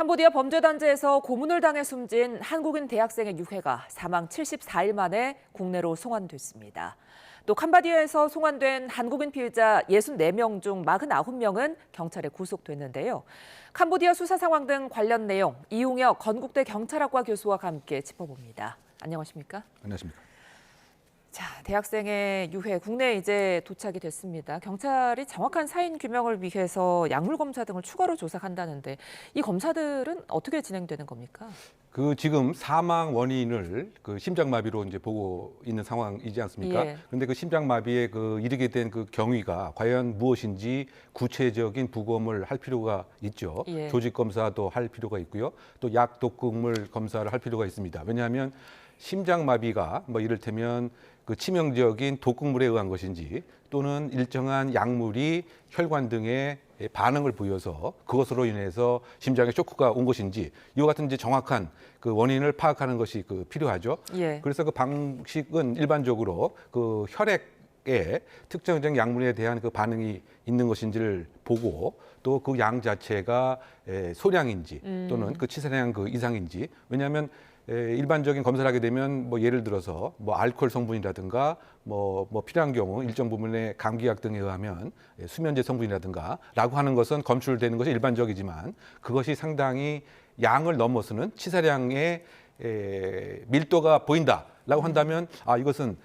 캄보디아 범죄단지에서 고문을 당해 숨진 한국인 대학생의 유해가 사망 74일 만에 국내로 송환됐습니다. 또 캄보디아에서 송환된 한국인 피의자 64명 중 49명은 경찰에 구속됐는데요. 캄보디아 수사 상황 등 관련 내용 이웅혁 건국대 경찰학과 교수와 함께 짚어봅니다. 안녕하십니까? 안녕하십니까? 자, 대학생의 유해 국내에 이제 도착이 됐습니다. 경찰이 정확한 사인 규명을 위해서 약물 검사 등을 추가로 조사한다는데 이 검사들은 어떻게 진행되는 겁니까? 지금 사망 원인을 심장마비로 이제 보고 있는 상황이지 않습니까? 예. 그런데 그 심장마비에 이르게 된 그 경위가 과연 무엇인지 구체적인 부검을 할 필요가 있죠. 예. 조직 검사도 할 필요가 있고요. 또 약 독극물 검사를 할 필요가 있습니다. 왜냐하면 심장마비가 이를테면 그 치명적인 독극물에 의한 것인지 또는 일정한 약물이 혈관 등에 반응을 보여서 그것으로 인해서 심장에 쇼크가 온 것인지 이와 같은 이제 정확한 그 원인을 파악하는 것이 필요하죠. 예. 그래서 그 방식은 일반적으로 그 혈액에 특정적 약물에 대한 그 반응이 있는 것인지를 보고 또 그 양 자체가 소량인지 또는 그 치사량 이상인지 왜냐하면 일반적인 검사를 하게 되면 예를 들어서 알코올 성분이라든가 필요한 경우 일정 부분의 감기약 등에 의하면 수면제 성분이라든가라고 하는 것은 검출되는 것이 일반적이지만 그것이 상당히 양을 넘어서는 치사량의 밀도가 보인다라고 한다면 이것은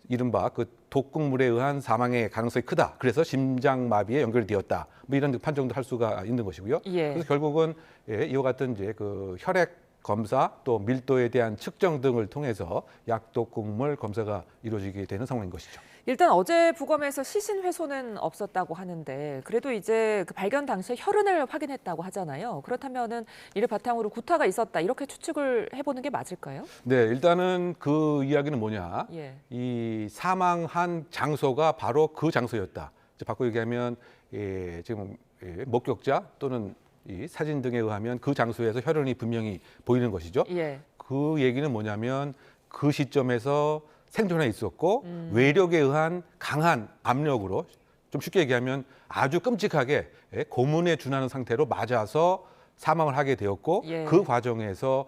이른바 그 독극물에 의한 사망의 가능성이 크다. 그래서 심장마비에 연결되었다. 이런 판정도 할 수가 있는 것이고요. 예. 그래서 결국은 이와 같은 이제 그 혈액 검사 또 밀도에 대한 측정 등을 통해서 약독극물 검사가 이루어지게 되는 상황인 것이죠. 일단 어제 부검에서 시신 훼손은 없었다고 하는데 그래도 이제 그 발견 당시에 혈흔을 확인했다고 하잖아요. 그렇다면은 이를 바탕으로 구타가 있었다 이렇게 추측을 해보는 게 맞을까요? 네, 일단은 그 이야기는 뭐냐? 예. 이 사망한 장소가 바로 그 장소였다. 바꿔 얘기하면 지금 목격자 또는 이 사진 등에 의하면 그 장소에서 혈흔이 분명히 보이는 것이죠. 예. 그 얘기는 뭐냐면 그 시점에서 생존해 있었고 외력에 의한 강한 압력으로 좀 쉽게 얘기하면 아주 끔찍하게 고문에 준하는 상태로 맞아서 사망을 하게 되었고 예. 그 과정에서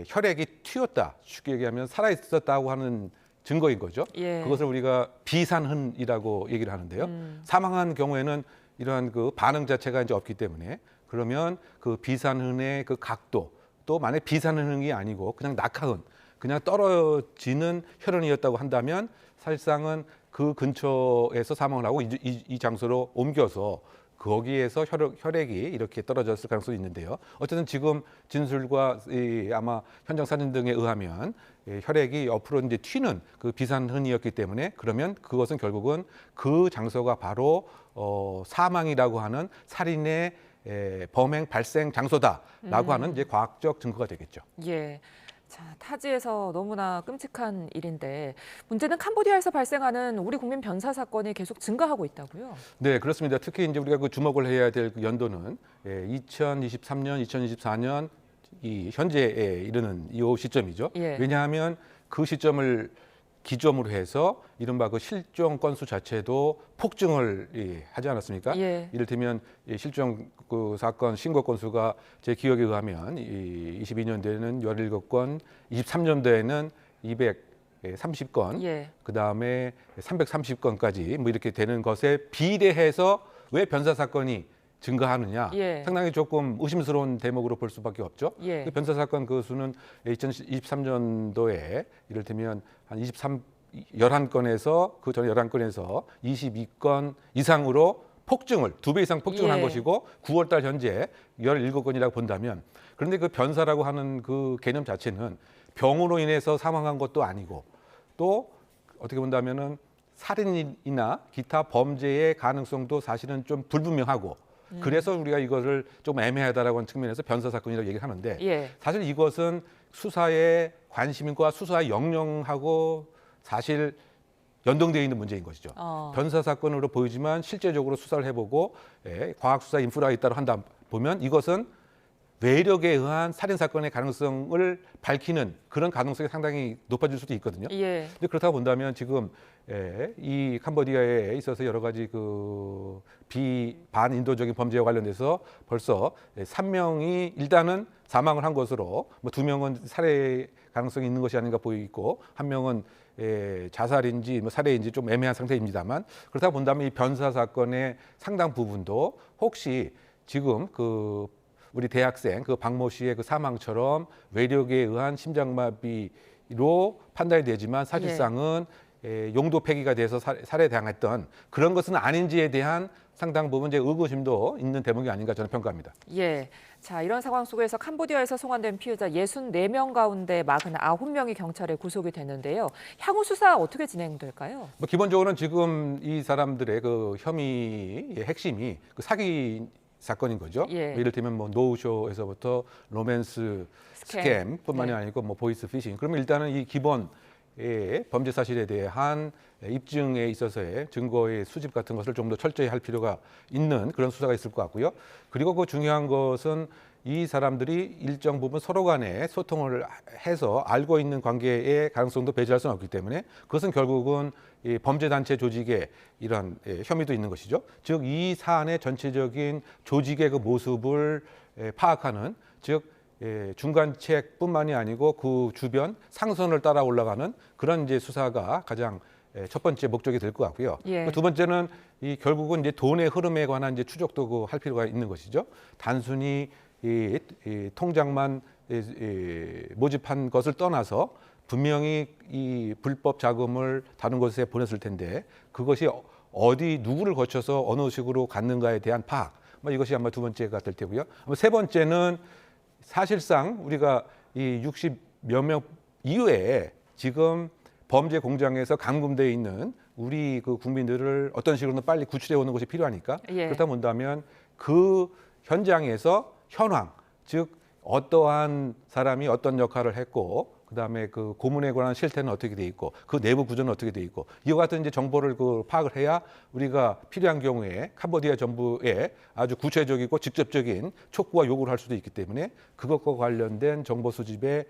혈액이 튀었다. 쉽게 얘기하면 살아 있었다고 하는 증거인 거죠. 예. 그것을 우리가 비산흔이라고 얘기를 하는데요. 사망한 경우에는 이러한 그 반응 자체가 이제 없기 때문에 그러면 그 비산흔의 그 각도 또 만약 비산흔이 아니고 그냥 낙하흔 그냥 떨어지는 혈흔이었다고 한다면 사실상은 그 근처에서 사망을 하고 이 장소로 옮겨서 거기에서 혈액이 이렇게 떨어졌을 가능성이 있는데요. 어쨌든 지금 진술과 아마 현장 사진 등에 의하면 혈액이 옆으로 이제 튀는 그 비산흔이었기 때문에 그러면 그것은 결국은 그 장소가 바로 사망이라고 하는 살인의 범행 발생 장소다라고 하는 이제 과학적 증거가 되겠죠. 예. 자, 타지에서 너무나 끔찍한 일인데 문제는 캄보디아에서 발생하는 우리 국민 변사 사건이 계속 증가하고 있다고요? 네, 그렇습니다. 특히 이제 우리가 주목을 해야 될 연도는 2023년, 2024년 이 현재에 이르는 이 시점이죠. 예. 왜냐하면 그 시점을 기점으로 해서 이른바 그 실종 건수 자체도 폭증을 하지 않았습니까? 예. 이를테면 실종 그 사건 신고 건수가 제 기억에 의하면 22년도에는 17건, 23년도에는 230건, 예. 그다음에 330건까지 이렇게 되는 것에 비례해서 왜 변사 사건이 증가하느냐 예. 상당히 조금 의심스러운 대목으로 볼 수밖에 없죠. 예. 그 변사 사건 그 수는 2023년도에 이를테면 한 11건에서 그 전에 11건에서 22건 이상으로 폭증을 2배 이상 폭증을 한 예. 것이고 9월 달 현재 17건이라고 본다면 그런데 그 변사라고 하는 그 개념 자체는 병으로 인해서 사망한 것도 아니고 또 어떻게 본다면은 살인이나 기타 범죄의 가능성도 사실은 좀 불분명하고 그래서 우리가 이것을 좀 애매하다라고 하는 측면에서 변사 사건이라고 얘기를 하는데 예. 사실 이것은 수사의 관심과 수사의 역량하고 사실 연동되어 있는 문제인 것이죠. 변사 사건으로 보이지만 실제적으로 수사를 해보고 과학 수사 인프라가 있다고 한다 보면 이것은 외력에 의한 살인 사건의 가능성을 밝히는 그런 가능성이 상당히 높아질 수도 있거든요. 예. 근데 그렇다고 본다면 지금 이 캄보디아에 있어서 여러 가지 그 반인도적인 범죄와 관련돼서 벌써 3명이 일단은 사망을 한 것으로 뭐 2명은 살해 가능성이 있는 것이 아닌가 보이고 1명은 자살인지 뭐 살해인지 좀 애매한 상태입니다만 그렇다 본다면 이 변사 사건의 상당 부분도 혹시 지금 그 우리 대학생 그 박모 씨의 그 사망처럼 외력에 의한 심장마비로 판단이 되지만 사실상은 용도 폐기가 돼서 살해당했던 그런 것은 아닌지에 대한 상당 부분 이제 의구심도 있는 대목이 아닌가 저는 평가합니다. 예. 자, 이런 상황 속에서 캄보디아에서 송환된 피해자 64명 가운데 49명이 경찰에 구속이 됐는데요. 향후 수사 어떻게 진행될까요? 뭐 기본적으로는 지금 이 사람들의 그 혐의의 핵심이 그 사기 사건인 거죠. 예. 이를테면 뭐 노우쇼에서부터 로맨스 스캠뿐만이 네. 아니고 뭐 보이스 피싱. 그러면 일단은 이 기본 범죄 사실에 대한 입증에 있어서의 증거의 수집 같은 것을 좀 더 철저히 할 필요가 있는 그런 수사가 있을 것 같고요. 그리고 그 중요한 것은 이 사람들이 일정 부분 서로 간에 소통을 해서 알고 있는 관계의 가능성도 배제할 수는 없기 때문에 그것은 결국은 이 범죄단체 조직의 이런 혐의도 있는 것이죠. 즉 이 사안의 전체적인 조직의 그 모습을 파악하는 즉 중간책뿐만이 아니고 그 주변 상선을 따라 올라가는 그런 이제 수사가 가장 첫 번째 목적이 될 것 같고요. 예. 두 번째는 이 결국은 이제 돈의 흐름에 관한 이제 추적도 할 필요가 있는 것이죠. 단순히 이 통장만 모집한 것을 떠나서 분명히 이 불법 자금을 다른 곳에 보냈을 텐데 그것이 어디 누구를 거쳐서 어느 식으로 갔는가에 대한 파악. 뭐 이것이 아마 두 번째가 될 테고요. 세 번째는 사실상 우리가 이 60몇 명 이외에 지금 범죄 공장에서 감금되어 있는 우리 그 국민들을 어떤 식으로든 빨리 구출해 오는 것이 필요하니까 예. 그렇다 본다면 그 현장에서 현황, 즉 어떠한 사람이 어떤 역할을 했고 그다음에 그 고문에 관한 실태는 어떻게 돼 있고 그 내부 구조는 어떻게 돼 있고 이와 같은 이제 정보를 그 파악을 해야 우리가 필요한 경우에 캄보디아 정부에 아주 구체적이고 직접적인 촉구와 요구를 할 수도 있기 때문에 그것과 관련된 정보 수집의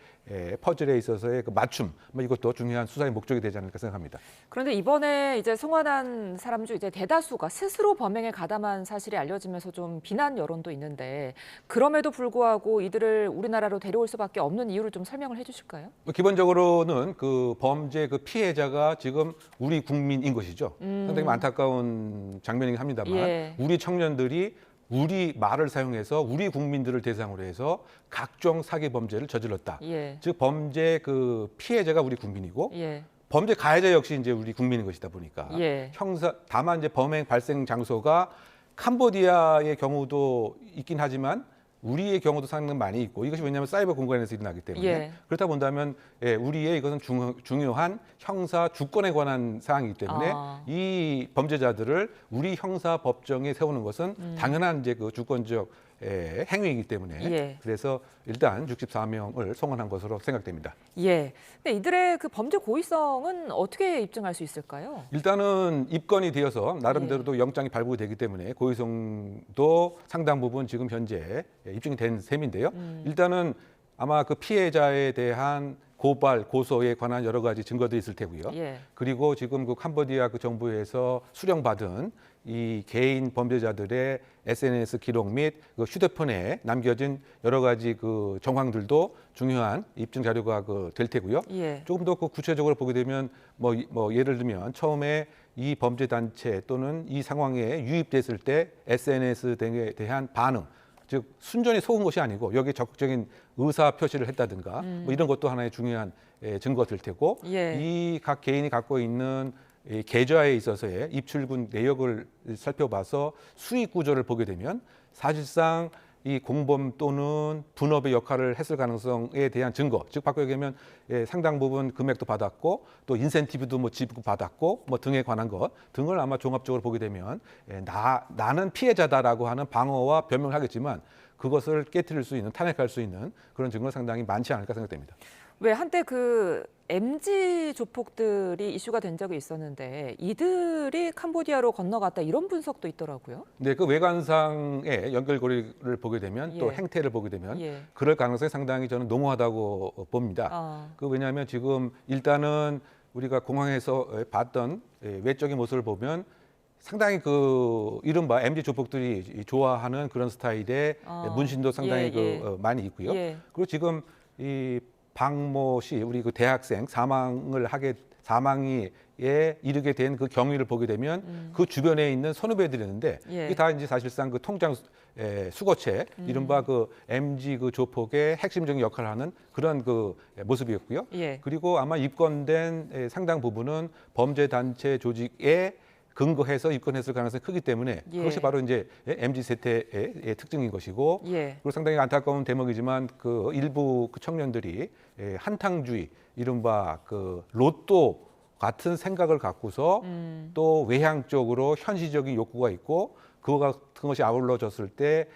퍼즐에 있어서의 그 맞춤 뭐 이것도 중요한 수사의 목적이 되지 않을까 생각합니다. 그런데 이번에 이제 송환한 사람 중 이제 대다수가 스스로 범행에 가담한 사실이 알려지면서 좀 비난 여론도 있는데 그럼에도 불구하고 이들을 우리나라로 데려올 수밖에 없는 이유를 좀 설명을 해주실까요? 기본적으로는 그 범죄 그 피해자가 지금 우리 국민인 것이죠. 상당히 안타까운 장면이긴 합니다만 예. 우리 청년들이 우리 말을 사용해서 우리 국민들을 대상으로 해서 각종 사기 범죄를 저질렀다. 예. 즉 범죄 그 피해자가 우리 국민이고 예. 범죄 가해자 역시 이제 우리 국민인 것이다 보니까 예. 다만 이제 범행 발생 장소가 캄보디아의 경우도 있긴 하지만 우리의 경우도 상당히 많이 있고 이것이 왜냐하면 사이버 공간에서 일어나기 때문에 예. 그렇다 본다면 우리의 이것은 중요한 형사 주권에 관한 사항이기 때문에 이 범죄자들을 우리 형사 법정에 세우는 것은 당연한 이제 그 주권적 행위이기 때문에 예. 그래서 일단 64명을 송환한 것으로 생각됩니다. 예. 근데 이들의 그 범죄 고의성은 어떻게 입증할 수 있을까요? 일단은 입건이 되어서 나름대로도 영장이 발부가 되기 때문에 고의성도 상당 부분 지금 현재 입증이 된 셈인데요. 일단은 아마 그 피해자에 대한 고발, 고소에 관한 여러 가지 증거들이 있을 테고요. 예. 그리고 지금 그 캄보디아 그 정부에서 수령받은 이 개인 범죄자들의 SNS 기록 및 그 휴대폰에 남겨진 여러 가지 그 정황들도 중요한 입증 자료가 그 될 테고요. 예. 조금 더 그 구체적으로 보게 되면 뭐 예를 들면 처음에 이 범죄 단체 또는 이 상황에 유입됐을 때 SNS 등에 대한 반응, 즉 순전히 속은 것이 아니고 여기에 적극적인 의사 표시를 했다든가 뭐 이런 것도 하나의 중요한 증거가 될 테고 예. 이 각 개인이 갖고 있는 이 계좌에 있어서의 입출금 내역을 살펴봐서 수익 구조를 보게 되면 사실상 이 공범 또는 분업의 역할을 했을 가능성에 대한 증거, 즉 바꿔 얘기하면 상당 부분 금액도 받았고 또 인센티브도 뭐 지급받았고 뭐 등에 관한 것 등을 아마 종합적으로 보게 되면 나는 피해자다라고 하는 방어와 변명을 하겠지만 그것을 깨트릴 수 있는 탄핵할 수 있는 그런 증거가 상당히 많지 않을까 생각됩니다. 왜 한때 그 MZ 조폭들이 이슈가 된 적이 있었는데 이들이 캄보디아로 건너갔다 이런 분석도 있더라고요. 네, 그 외관상의 연결고리를 보게 되면 또 예. 행태를 보게 되면 예. 그럴 가능성이 상당히 저는 농후하다고 봅니다. 아. 그 왜냐하면 지금 일단은 우리가 공항에서 봤던 외적인 모습을 보면 상당히 그 이른바 MZ 조폭들이 좋아하는 그런 스타일의 문신도 상당히 많이 있고요. 예. 그리고 지금 이 박모 씨 우리 그 대학생 사망에 이르게 된 그 경위를 보게 되면 그 주변에 있는 선후배들이 있는데 예. 이게 다 이제 사실상 그 통장 수거체 이른바 그 MG 그 조폭의 핵심적인 역할을 하는 그런 그 모습이었고요. 예. 그리고 아마 입건된 상당 부분은 범죄 단체 조직에 근거해서 입건했을 가능성이 크기 때문에 예. 그것이 바로 이제 MZ 세대의 특징인 것이고 예. 그리고 상당히 안타까운 대목이지만 그 일부 그 청년들이 한탕주의 이른바 그 로또 같은 생각을 갖고서 또 외향적으로 현실적인 욕구가 있고 그거 같은 것이 아울러졌을 때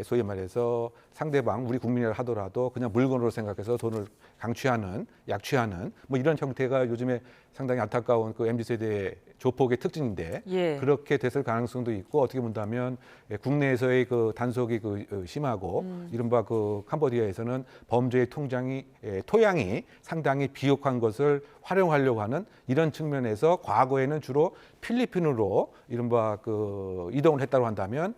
소위 말해서 상대방 우리 국민이라 하더라도 그냥 물건으로 생각해서 돈을 강취하는 약취하는 뭐 이런 형태가 요즘에 상당히 안타까운 그 MZ 세대의 조폭의 특징인데 예. 그렇게 됐을 가능성도 있고 어떻게 본다면 국내에서의 그 단속이 그 심하고 이른바 그 캄보디아에서는 범죄의 토양이 상당히 비옥한 것을 활용하려고 하는 이런 측면에서 과거에는 주로 필리핀으로 이른바 그 이동을 했다고 한다면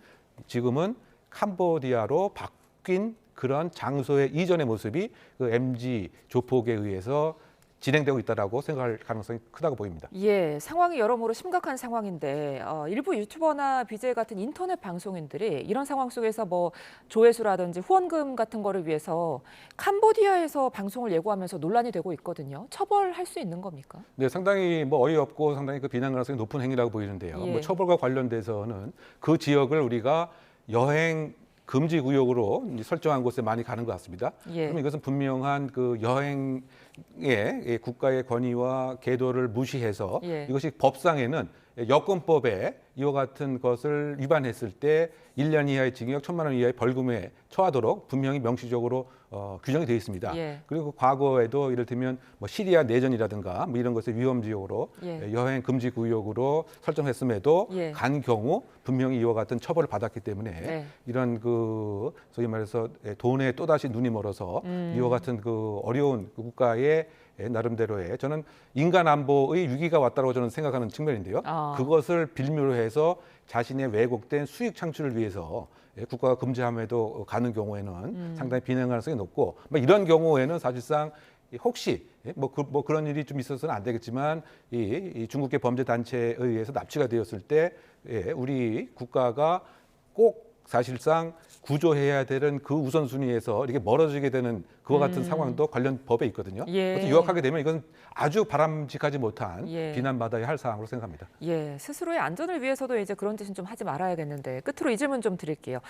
지금은 캄보디아로 바뀐 그런 장소의 이전의 모습이 그 MG 조폭에 의해서 진행되고 있다라고 생각할 가능성이 크다고 보입니다. 예, 상황이 여러모로 심각한 상황인데 일부 유튜버나 BJ 같은 인터넷 방송인들이 이런 상황 속에서 뭐 조회수라든지 후원금 같은 거를 위해서 캄보디아에서 방송을 예고하면서 논란이 되고 있거든요. 처벌할 수 있는 겁니까? 네, 상당히 뭐 어이없고 상당히 그 비난 가능성이 높은 행위라고 보이는데요. 예. 뭐 처벌과 관련돼서는 그 지역을 우리가 여행 금지 구역으로 이제 설정한 곳에 많이 가는 것 같습니다. 예. 그럼 이것은 분명한 그 여행의 국가의 권위와 계도를 무시해서 예. 이것이 법상에는 여권법에 이와 같은 것을 위반했을 때 1년 이하의 징역 1,000만 원 이하의 벌금에 처하도록 분명히 명시적으로 규정이 되어 있습니다. 예. 그리고 과거에도 이를테면 뭐 시리아 내전이라든가 뭐 이런 것을 위험 지역으로 예. 여행 금지 구역으로 설정했음에도 예. 간 경우 분명히 이와 같은 처벌을 받았기 때문에 네. 이런 그 소위 말해서 돈에 또다시 눈이 멀어서 이와 같은 그 어려운 그 국가의 나름대로의 저는 인간 안보의 위기가 왔다고 저는 생각하는 측면인데요. 그것을 빌미로 해서 자신의 왜곡된 수익 창출을 위해서 국가가 금지함에도 가는 경우에는 상당히 비난 가능성이 높고 이런 경우에는 사실상 혹시 뭐 그런 일이 좀 있어서는 안 되겠지만 이 중국계 범죄 단체에 의해서 납치가 되었을 때 우리 국가가 꼭 사실상 구조해야 되는 그 우선순위에서 이렇게 멀어지게 되는 그와 같은 상황도 관련 법에 있거든요. 예. 그래서 유학하게 되면 이건 아주 바람직하지 못한 예. 비난받아야 할 사항으로 생각합니다. 예, 스스로의 안전을 위해서도 이제 그런 짓은 좀 하지 말아야겠는데 끝으로 이 질문 좀 드릴게요.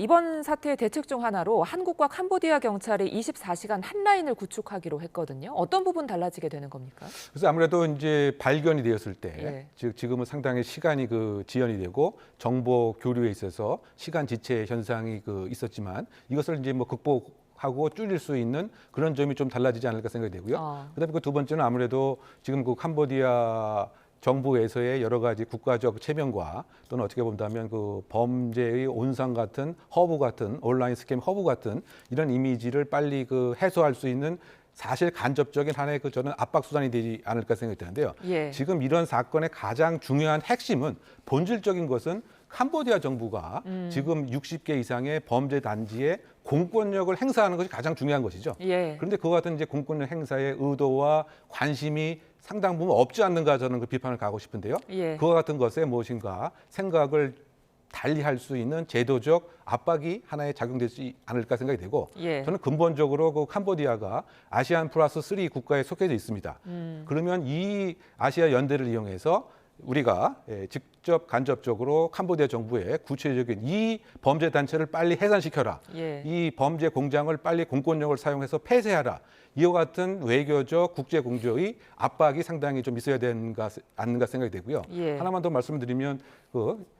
이번 사태의 대책 중 하나로 한국과 캄보디아 경찰이 24시간 핫라인을 구축하기로 했거든요. 어떤 부분 달라지게 되는 겁니까? 그래서 아무래도 이제 발견이 되었을 때, 예. 즉 지금은 상당히 시간이 그 지연이 되고 정보 교류에 있어서 시간 지체 현상이 그 있었지만 이것을 이제 뭐 극복하고 줄일 수 있는 그런 점이 좀 달라지지 않을까 생각이 되고요. 그다음에 그 두 번째는 아무래도 지금 그 캄보디아 정부에서의 여러 가지 국가적 체면과 또는 어떻게 본다면 그 범죄의 온상 같은 허브 같은 온라인 스캠 허브 같은 이런 이미지를 빨리 그 해소할 수 있는 사실 간접적인 하나의 그 저는 압박 수단이 되지 않을까 생각이 드는데요. 예. 지금 이런 사건의 가장 중요한 핵심은 본질적인 것은 캄보디아 정부가 지금 60개 이상의 범죄 단지에 공권력을 행사하는 것이 가장 중요한 것이죠. 예. 그런데 그와 같은 이제 공권력 행사의 의도와 관심이 상당 부분 없지 않는가 저는 그 비판을 가고 싶은데요. 예. 그와 같은 것에 무엇인가 생각을 달리할 수 있는 제도적 압박이 하나에 작용되지 않을까 생각이 되고 예. 저는 근본적으로 그 캄보디아가 아시안 플러스 3 국가에 속해져 있습니다. 그러면 이 아시아 연대를 이용해서 우리가 즉 직접 간접적으로 캄보디아 정부에 구체적인 이 범죄 단체를 빨리 해산시켜라. 예. 이 범죄 공장을 빨리 공권력을 사용해서 폐쇄하라. 이와 같은 외교적 국제 공조의 압박이 상당히 좀 있어야 되는가 않는가 생각이 되고요. 예. 하나만 더 말씀드리면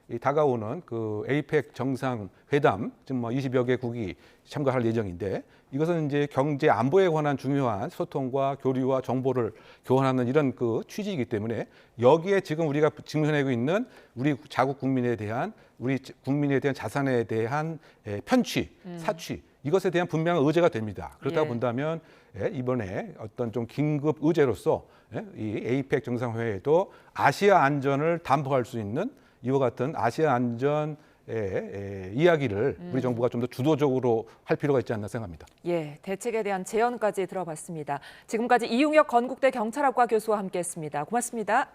이 다가오는 에이펙 정상 회담 지금 뭐 20여 개국이 참가할 예정인데 이것은 이제 경제 안보에 관한 중요한 소통과 교류와 정보를 교환하는 이런 취지이기 때문에 여기에 지금 우리가 직면하고 있는 우리 자국 국민에 대한 자산에 대한 편취, 사취 이것에 대한 분명한 의제가 됩니다. 그렇다고 예. 본다면 이번에 어떤 좀 긴급 의제로서 이 에이펙 정상회의에도 아시아 안전을 담보할 수 있는 이와 같은 아시아 안전 이야기를 우리 정부가 좀 더 주도적으로 할 필요가 있지 않나 생각합니다. 예, 대책에 대한 제언까지 들어봤습니다. 지금까지 이용혁 건국대 경찰학과 교수와 함께했습니다. 고맙습니다.